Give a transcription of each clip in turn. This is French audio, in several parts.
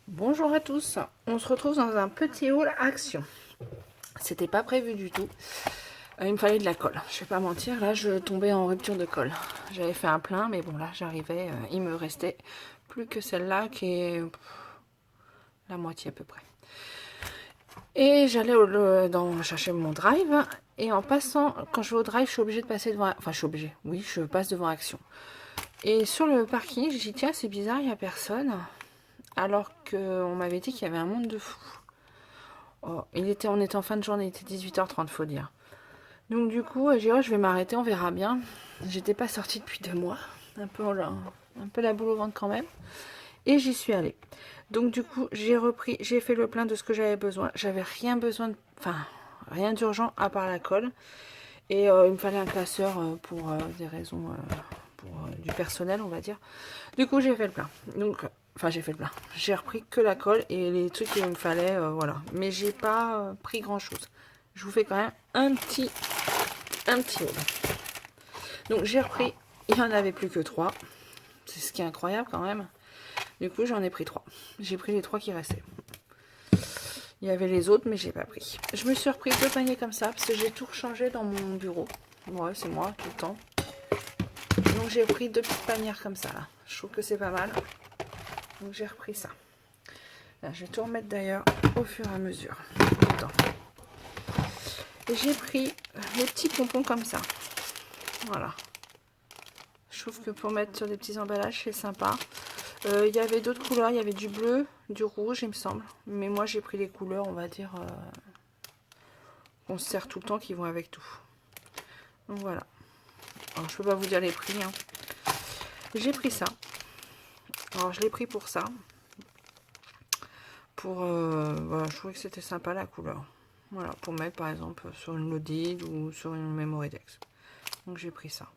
Bonjour à tous, on se retrouve dans un petit haul action. C'était pas prévu du tout. Il me fallait de la colle. Je vais pas mentir, là je tombais en rupture de colle. J'avais fait un plein, mais bon là j'arrivais, il me restait plus que celle-là qui est la moitié à peu près. Et j'allais chercher mon drive. Et en passant, quand je vais au drive, je suis obligée de passer devant. Enfin, je suis obligée. Oui, je passe devant Action. Et sur le parking, je dis tiens, c'est bizarre, il n'y a personne. Alors qu'on m'avait dit qu'il y avait un monde de fous. Oh, on était en fin de journée, il était 18h30, faut dire. Donc du coup, j'ai dit, oh, je vais m'arrêter, on verra bien. J'étais pas sortie depuis 2 mois. Un peu la boule au ventre quand même. Et j'y suis allée. Donc du coup, j'ai fait le plein de ce que j'avais besoin. J'avais rien besoin enfin, rien d'urgent à part la colle. Et il me fallait un classeur pour des raisons pour du personnel, on va dire. Du coup, j'ai fait le plein. Donc, enfin, j'ai fait le plein. J'ai repris que la colle et les trucs qu'il me fallait, voilà. Mais j'ai pas pris grand chose. Je vous fais quand même un petit haul. Donc, j'ai repris. Il n'y en avait plus que 3. C'est ce qui est incroyable quand même. Du coup, j'en ai pris 3. J'ai pris les 3 qui restaient. Il y avait les autres, mais j'ai pas pris. Je me suis repris 2 paniers comme ça parce que j'ai tout rechangé dans mon bureau. Ouais, c'est moi tout le temps. Donc j'ai pris 2 petites panières comme ça là. Je trouve que c'est pas mal. Donc j'ai repris ça. Là, je vais tout remettre d'ailleurs au fur et à mesure. Et j'ai pris les petits pompons comme ça. Voilà. Je trouve que pour mettre sur des petits emballages, c'est sympa. Il y avait d'autres couleurs. Il y avait du bleu, du rouge, il me semble. Mais moi, j'ai pris les couleurs, on va dire, qu'on se sert tout le temps, qui vont avec tout. Donc voilà. Alors, je peux pas vous dire les prix. Hein. J'ai pris ça. Alors, je l'ai pris pour ça. Voilà, je trouvais que c'était sympa la couleur. Voilà, pour mettre par exemple sur une Lodid ou sur une Memoredex. Donc j'ai pris ça.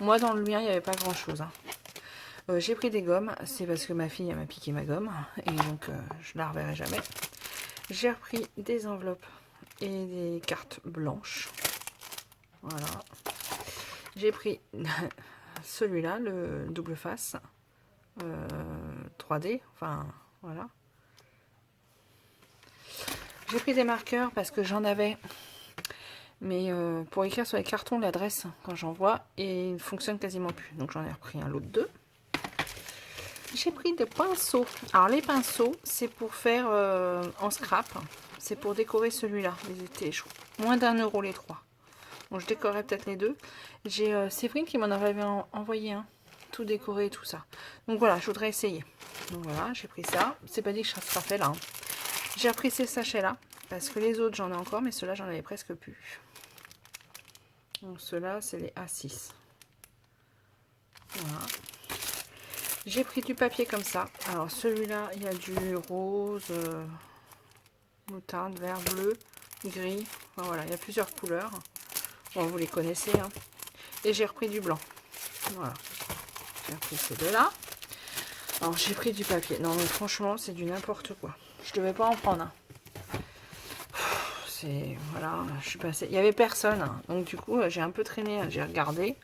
Moi dans le mien il n'y avait pas grand chose. Hein. J'ai pris des gommes, c'est parce que ma fille m'a piqué ma gomme et donc je la reverrai jamais. J'ai repris des enveloppes et des cartes blanches. Voilà. J'ai pris celui-là, le double face 3D, enfin voilà. J'ai pris des marqueurs parce que j'en avais, mais pour écrire sur les cartons l'adresse quand j'envoie, et il ne fonctionne quasiment plus. Donc j'en ai repris un lot de 2. J'ai pris des pinceaux. Alors les pinceaux, c'est pour faire en scrap. C'est pour décorer celui-là. Ils étaient moins d'1 € les 3. Bon, je décorerai peut-être les 2. J'ai Séverine qui m'en avait envoyé un. Tout décoré et tout ça. Donc voilà, je voudrais essayer. Donc voilà, j'ai pris ça. C'est pas dit que ça sera fait là. Hein. J'ai repris ces sachets-là. Parce que les autres, j'en ai encore, mais ceux-là, j'en avais presque plus. Donc ceux-là, c'est les A6. Voilà. J'ai pris du papier comme ça. Alors celui-là, il y a du rose, moutarde, vert, bleu, gris. Enfin, voilà, il y a plusieurs couleurs. Bon, vous les connaissez. Hein. Et j'ai repris du blanc. Voilà. J'ai repris ces deux-là. Alors j'ai pris du papier. Non mais franchement, c'est du n'importe quoi. Je devais pas en prendre. Hein. C'est voilà, je suis passée. Il y avait personne. Hein. Donc du coup, j'ai un peu traîné. J'ai regardé. Et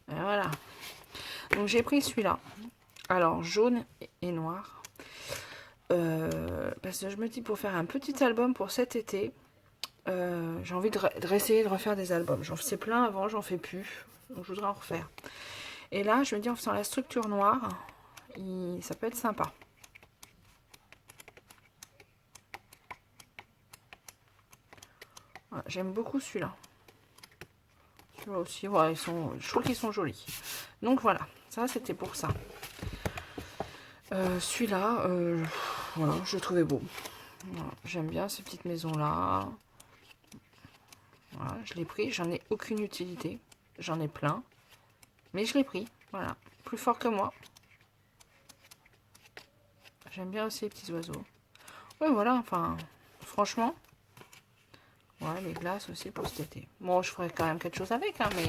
voilà. Donc j'ai pris celui-là. Alors jaune et noir. Parce que je me dis pour faire un petit album pour cet été, j'ai envie de réessayer de refaire des albums. J'en faisais plein avant, j'en fais plus. Donc je voudrais en refaire. Et là, je me dis en faisant la structure noire, ça peut être sympa. Voilà, j'aime beaucoup celui-là. Celui-là aussi, voilà, je trouve qu'ils sont jolis. Donc voilà, ça c'était pour ça. Celui-là, voilà, je le trouvais beau. Voilà, j'aime bien ces petites maisons-là. Voilà, je l'ai pris, j'en ai aucune utilité. J'en ai plein. Mais je l'ai pris, voilà. Plus fort que moi. J'aime bien aussi les petits oiseaux. Ouais, voilà, enfin, franchement. Ouais, les glaces aussi pour cet été. Bon, je ferai quand même quelque chose avec, hein, mais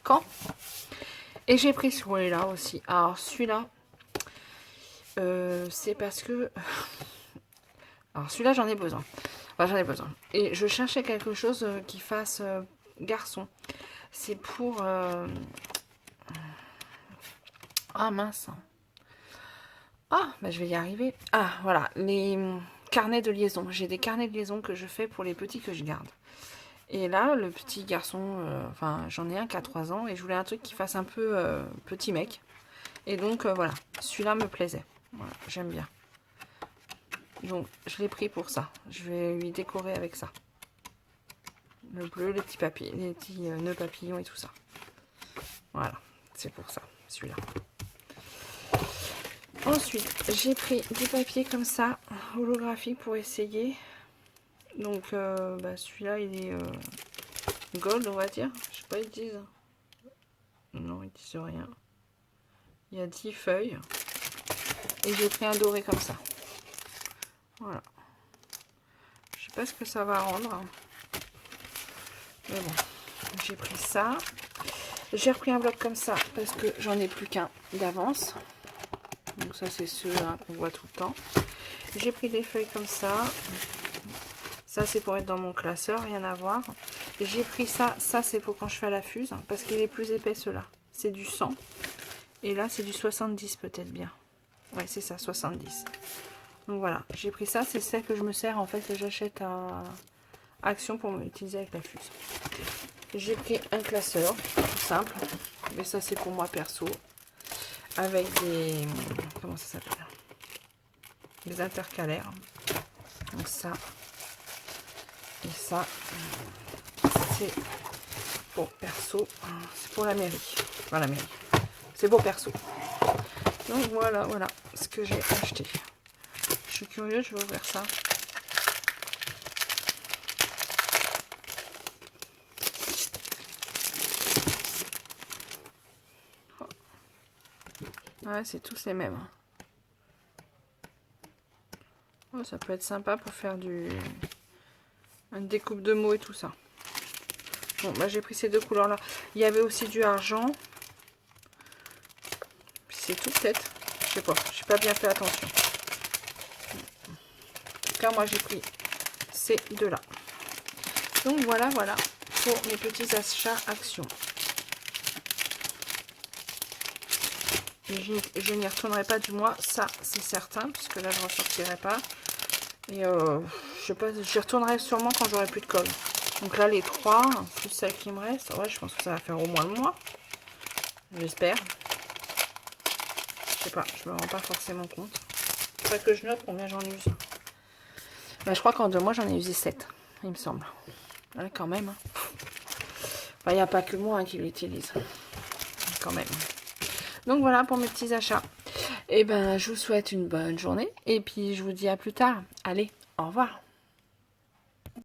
quand? Et j'ai pris celui-là aussi. Alors, celui-là, c'est parce que... Alors, celui-là, j'en ai besoin. Enfin, j'en ai besoin. Et je cherchais quelque chose qui fasse garçon. C'est pour... Ah, mince. Ah, bah je vais y arriver. Ah, voilà, les carnets de liaison. J'ai des carnets de liaison que je fais pour les petits que je garde. Et là, le petit garçon, enfin, j'en ai un qui a 3 ans et je voulais un truc qui fasse un peu petit mec. Et donc, voilà, celui-là me plaisait. Voilà, j'aime bien. Donc, je l'ai pris pour ça. Je vais lui décorer avec ça. Le bleu, les petits papiers, les petits nœuds papillons et tout ça. Voilà, c'est pour ça, celui-là. Ensuite, j'ai pris des papiers comme ça, holographiques pour essayer. Donc, bah, celui-là, il est gold, on va dire. Je sais pas, ils disent. Non, ils disent rien. Il y a 10 feuilles. Et j'ai pris un doré comme ça. Voilà. Je sais pas ce que ça va rendre. Mais bon, j'ai pris ça. J'ai repris un bloc comme ça parce que j'en ai plus qu'un d'avance. Donc ça, c'est ceux qu'on voit tout le temps. J'ai pris des feuilles comme ça. Ça, c'est pour être dans mon classeur, rien à voir. J'ai pris ça. Ça, c'est pour quand je fais la fuse. Parce qu'il est plus épais, ceux-là. C'est du 100. Et là, c'est du 70 peut-être bien. Ouais, c'est ça, 70. Donc voilà, j'ai pris ça. C'est celle que je me sers, en fait, que j'achète à Action pour m'utiliser avec la fuse. J'ai pris un classeur, tout simple. Mais ça, c'est pour moi perso. Avec des... Comment ça s'appelle? Des intercalaires. Donc ça. Et ça. C'est pour perso. C'est pour la mairie. Enfin, la mairie. C'est pour perso. Donc voilà, voilà ce que j'ai acheté. Je suis curieuse, je vais ouvrir ça. Ouais, c'est tous les mêmes. Oh, ça peut être sympa pour faire une découpe de mots et tout ça. Bon, bah j'ai pris ces deux couleurs là. Il y avait aussi du argent. C'est tout peut-être. Je sais pas. J'ai pas bien fait attention. En tout cas, moi j'ai pris ces deux là. Donc voilà, voilà pour mes petits achats Action. Et je n'y retournerai pas du mois, ça c'est certain, puisque là je ne ressortirai pas. Et je sais pas, j'y retournerai sûrement quand j'aurai plus de colle. Donc là les 3, plus celle qui me reste, ouais, je pense que ça va faire au moins le mois. J'espère. Je sais pas, je me rends pas forcément compte. Il faudrait que je note combien j'en use. Bah, je crois qu'en 2 mois j'en ai usé 7, il me semble. Ouais, quand même. Il n'y a pas que moi qui l'utilise. Quand même. Donc voilà pour mes petits achats. Et ben je vous souhaite une bonne journée. Et puis je vous dis à plus tard. Allez, au revoir.